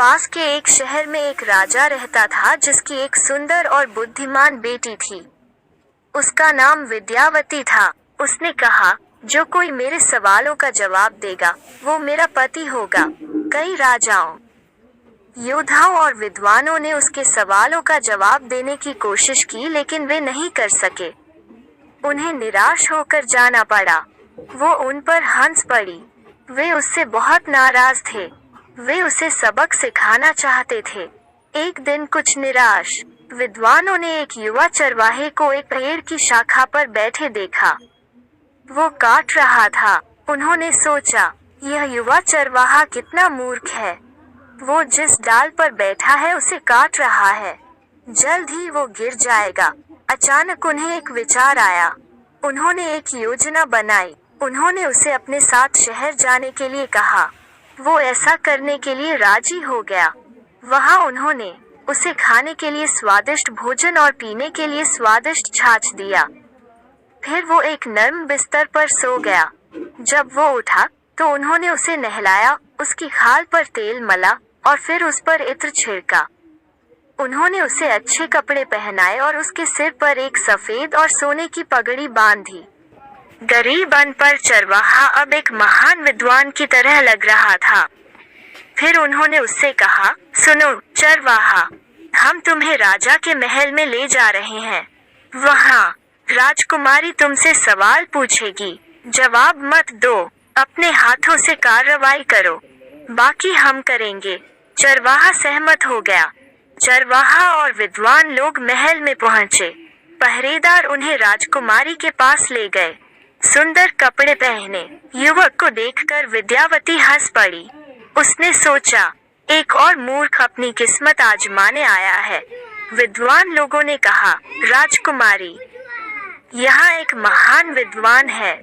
पास के एक शहर में एक राजा रहता था जिसकी एक सुंदर और बुद्धिमान बेटी थी। उसका नाम विद्यावती था। उसने कहा, जो कोई मेरे सवालों का जवाब देगा वो मेरा पति होगा। कई राजाओं, योद्धाओं और विद्वानों ने उसके सवालों का जवाब देने की कोशिश की, लेकिन वे नहीं कर सके। उन्हें निराश होकर जाना पड़ा। वो उन पर हंस पड़ी। वे उससे बहुत नाराज थे। वे उसे सबक सिखाना चाहते थे। एक दिन कुछ निराश विद्वानों ने एक युवा चरवाहे को एक पेड़ की शाखा पर बैठे देखा। वो काट रहा था। उन्होंने सोचा, यह युवा चरवाहा कितना मूर्ख है। वो जिस डाल पर बैठा है उसे काट रहा है। जल्द ही वो गिर जाएगा। अचानक उन्हें एक विचार आया। उन्होंने एक योजना बनाई। उन्होंने उसे अपने साथ शहर जाने के लिए कहा। वो ऐसा करने के लिए राजी हो गया। वहाँ उन्होंने उसे खाने के लिए स्वादिष्ट भोजन और पीने के लिए स्वादिष्ट छाछ दिया। फिर वो एक नर्म बिस्तर पर सो गया। जब वो उठा तो उन्होंने उसे नहलाया, उसकी खाल पर तेल मला और फिर उस पर इत्र छिड़का। उन्होंने उसे अच्छे कपड़े पहनाए और उसके सिर पर एक सफेद और सोने की पगड़ी बांधी। गरीब अनपढ़ चरवाहा अब एक महान विद्वान की तरह लग रहा था। फिर उन्होंने उससे कहा, सुनो चरवाहा, हम तुम्हें राजा के महल में ले जा रहे हैं। वहाँ राजकुमारी तुमसे सवाल पूछेगी, जवाब मत दो, अपने हाथों से कार्रवाई करो, बाकी हम करेंगे। चरवाहा सहमत हो गया। चरवाहा और विद्वान लोग महल में पहुँचे। पहरेदार उन्हें राजकुमारी के पास ले गए। सुंदर कपड़े पहने युवक को देखकर विद्यावती हंस पड़ी। उसने सोचा, एक और मूर्ख अपनी किस्मत आजमाने आया है। विद्वान लोगों ने कहा, राजकुमारी, यहाँ एक महान विद्वान है।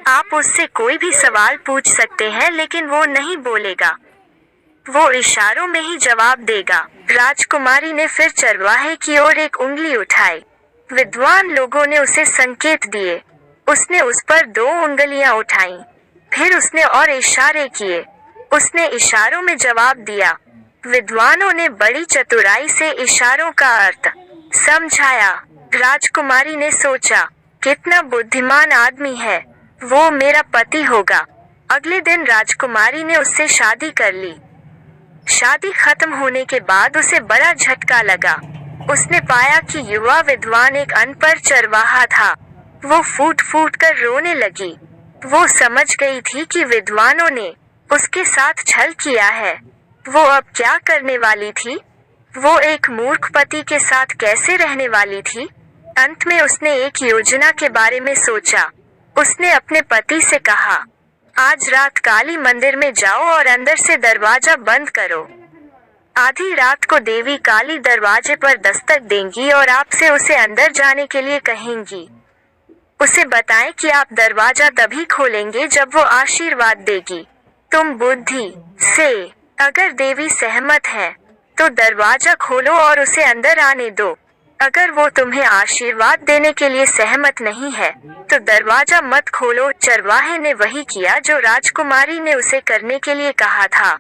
आप उससे कोई भी सवाल पूछ सकते हैं, लेकिन वो नहीं बोलेगा। वो इशारों में ही जवाब देगा। राजकुमारी ने फिर चरवाहे की ओर एक उंगली उठाई। विद्वान लोगों ने उसे संकेत दिए। उसने उस पर 2 उंगलियां उठाईं। फिर उसने और इशारे किए। उसने इशारों में जवाब दिया। विद्वानों ने बड़ी चतुराई से इशारों का अर्थ समझाया। राजकुमारी ने सोचा, कितना बुद्धिमान आदमी है, वो मेरा पति होगा। अगले दिन राजकुमारी ने उससे शादी कर ली। शादी खत्म होने के बाद उसे बड़ा झटका लगा। उसने पाया कि युवा विद्वान एक अनपढ़ चरवाहा था। वो फूट फूट कर रोने लगी। वो समझ गई थी कि विद्वानों ने उसके साथ छल किया है। वो अब क्या करने वाली थी? वो एक मूर्ख पति के साथ कैसे रहने वाली थी? अंत में उसने एक योजना के बारे में सोचा। उसने अपने पति से कहा, आज रात काली मंदिर में जाओ और अंदर से दरवाजा बंद करो। आधी रात को देवी काली दरवाजे पर दस्तक देंगी और आपसे उसे अंदर जाने के लिए कहेंगी। उसे बताएं कि आप दरवाजा तभी खोलेंगे जब वो आशीर्वाद देगी। तुम बुद्धि से अगर देवी सहमत है तो दरवाजा खोलो और उसे अंदर आने दो। अगर वो तुम्हें आशीर्वाद देने के लिए सहमत नहीं है तो दरवाजा मत खोलो। चरवाहे ने वही किया जो राजकुमारी ने उसे करने के लिए कहा था।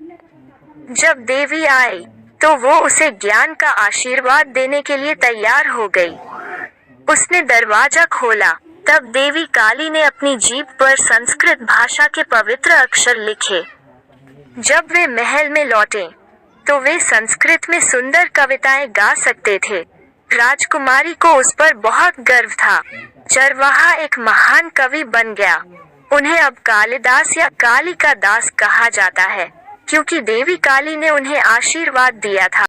जब देवी आई तो वो उसे ज्ञान का आशीर्वाद देने के लिए तैयार हो गई। उसने दरवाजा खोला। तब देवी काली ने अपनी जीभ पर संस्कृत भाषा के पवित्र अक्षर लिखे। जब वे महल में लौटे तो वे संस्कृत में सुंदर कविताएं गा सकते थे। राजकुमारी को उस पर बहुत गर्व था। चरवाहा एक महान कवि बन गया। उन्हें अब कालिदास या काली का दास कहा जाता है, क्योंकि देवी काली ने उन्हें आशीर्वाद दिया था।